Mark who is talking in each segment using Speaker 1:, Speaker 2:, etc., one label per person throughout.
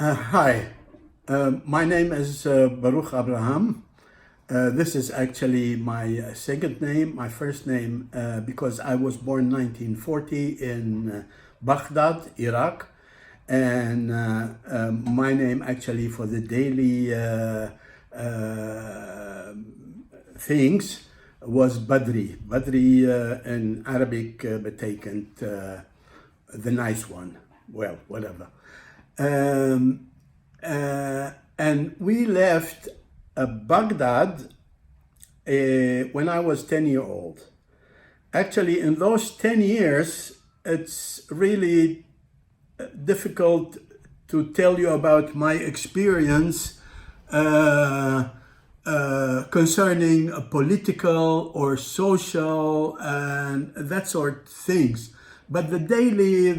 Speaker 1: Hi, my name is Baruch Abraham. This is actually my second name, my first name, because I was born 1940 in Baghdad, Iraq, and my name actually for the daily things was Badri. Badri in Arabic betekent the nice one. Well, whatever. Um, and we left Baghdad when I was 10 years old. Actually, in those 10 years, it's really difficult to tell you about my experience concerning political or social and that sort of things. But the daily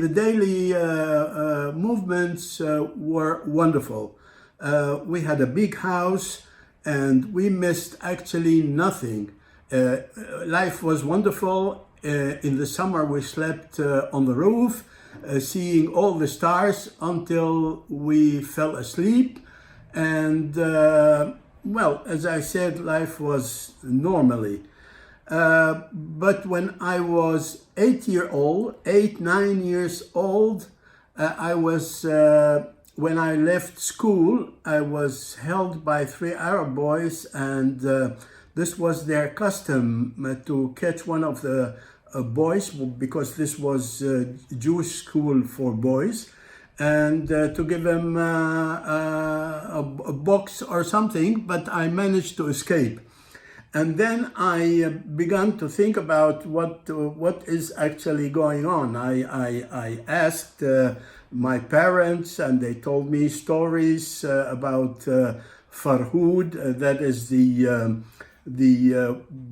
Speaker 1: movements were wonderful. We had a big house and we missed actually nothing. Life was wonderful. In the summer we slept on the roof, seeing all the stars until we fell asleep. And well, as I said, life was normally. But when I was 9 years old, when I left school, I was held by 3 Arab boys, and this was their custom to catch one of the boys, because this was a Jewish school for boys, and to give him a box or something, but I managed to escape. And then I began to think about what is actually going on. I asked my parents, and they told me stories about Farhud. That is the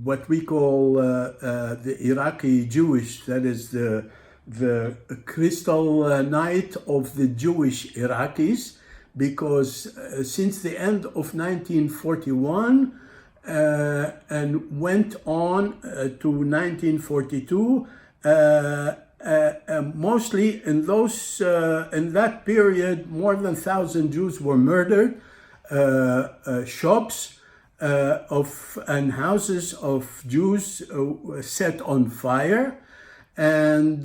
Speaker 1: what we call the Iraqi Jewish. That is the crystal night of the Jewish Iraqis, because since the end of 1941. And went on to 1942. Mostly in that period, more than 1,000 Jews were murdered. Shops and houses of Jews set on fire, and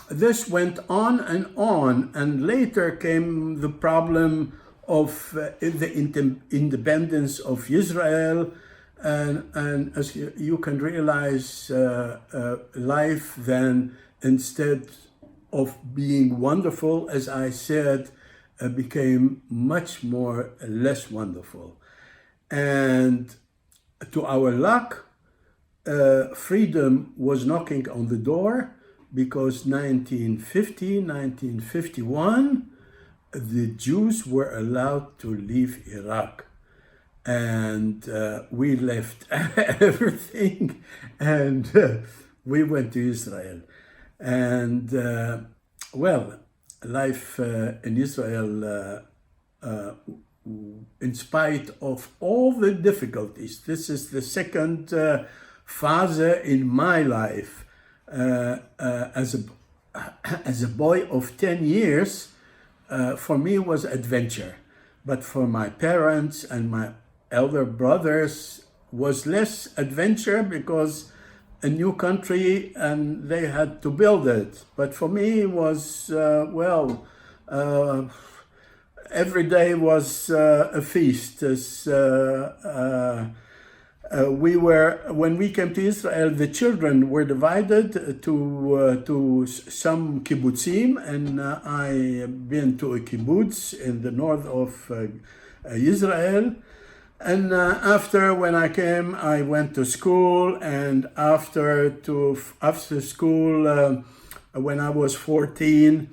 Speaker 1: this went on, and later came the problem of the independence of Israel, and as you can realize, life then, instead of being wonderful, as I said, became much less wonderful. And to our luck, freedom was knocking on the door, because 1951, the Jews were allowed to leave Iraq, and we left everything, and we went to Israel. And well, life in Israel, in spite of all the difficulties, this is the second phase in my life. As a boy of 10 years, for me it was adventure, but for my parents and my elder brothers was less adventure, because a new country and they had to build it. But for me it was every day was a feast. When we came to Israel, the children were divided to some kibbutzim, and I've been to a kibbutz in the north of Israel. And when I came, I went to school, and after school, when I was 14,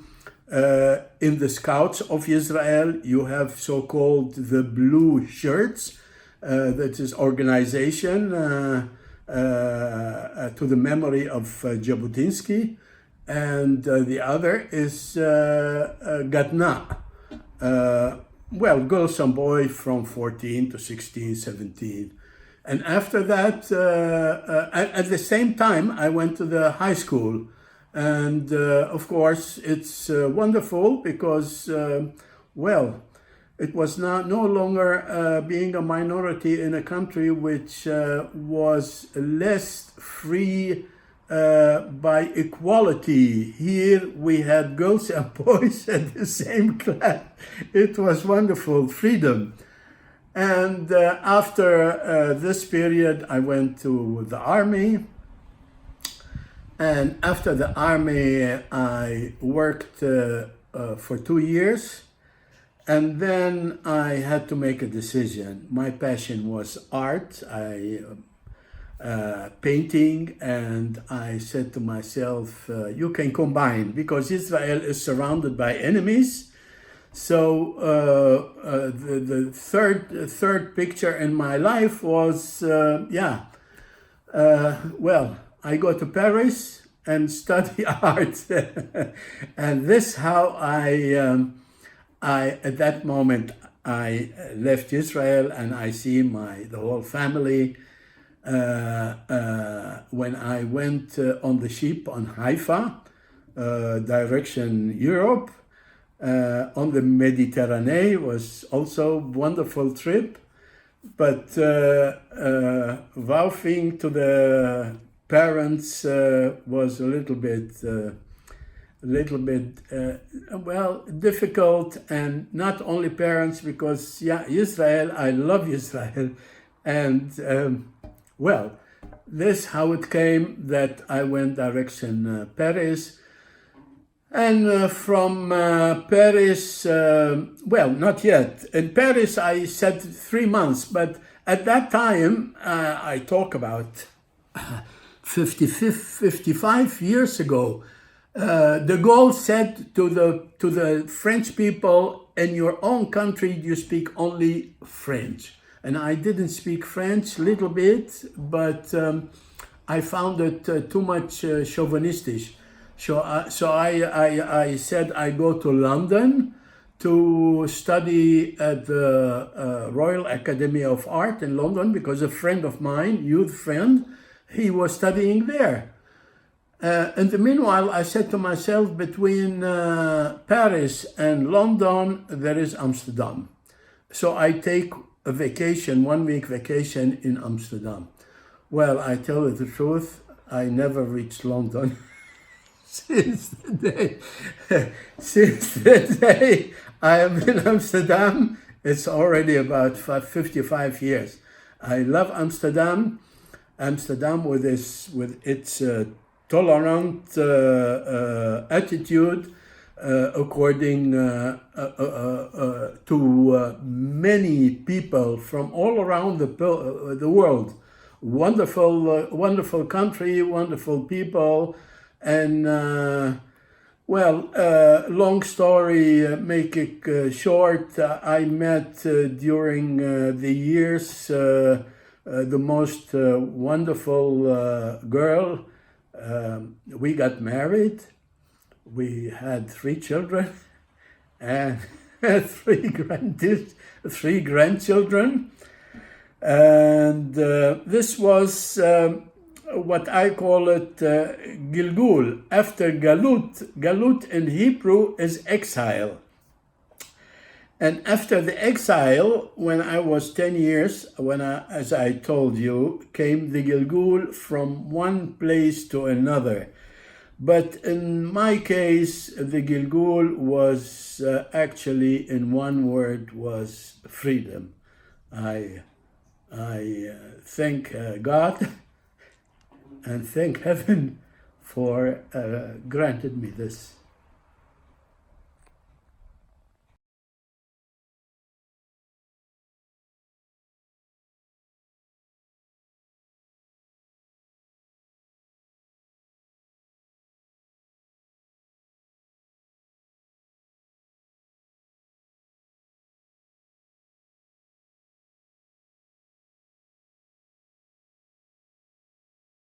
Speaker 1: in the Scouts of Israel, you have so-called the blue shirts. That is organization to the memory of Jabotinsky, and the other is Gadna. Girls and boys from 14 to 16, 17. And after that, at the same time, I went to the high school. And of course, it's wonderful, because well, it was no longer being a minority in a country which was less free by equality. Here we had girls and boys at the same class. It was wonderful freedom. And after this period, I went to the army. And after the army, I worked for 2 years. And then I had to make a decision. My passion was art, painting, and I said to myself, you can combine, because Israel is surrounded by enemies. So the third picture in my life was, well, I go to Paris and study art. And this how at that moment, I left Israel and I see the whole family. When I went on the ship on Haifa, direction Europe, on the Mediterranean, was also a wonderful trip. But vouching to the parents was a little bit well, difficult, and not only parents, because Israel, I love Israel, and well, this how it came that I went direction Paris, and from Paris, well, not yet. In Paris, I said 3 months, but at that time, I talk about 55 years ago. De Gaulle said to the French people, in your own country you speak only French. And I didn't speak French, little bit, but I found it too much chauvinistic. So I said I go to London to study at the Royal Academy of Art in London, because a friend of mine, youth friend, he was studying there. In the meanwhile, I said to myself, between Paris and London, there is Amsterdam. So I take a vacation, 1 week vacation in Amsterdam. Well, I tell you the truth, I never reached London. Since the day I am in Amsterdam, it's already about 55 years. I love Amsterdam. Amsterdam with its tolerant attitude, according to many people from all around the world. Wonderful country, wonderful people, and long story, make it short, I met during the years the most wonderful girl. We got married, we had 3 children and 3 grandchildren, and this was what I call it Gilgul, after Galut. Galut in Hebrew is exile. And after the exile, when I was 10 years, as I told you, came the Gilgul from one place to another. But in my case, the Gilgul was actually, in one word, was freedom. I thank God and thank heaven for granted me this.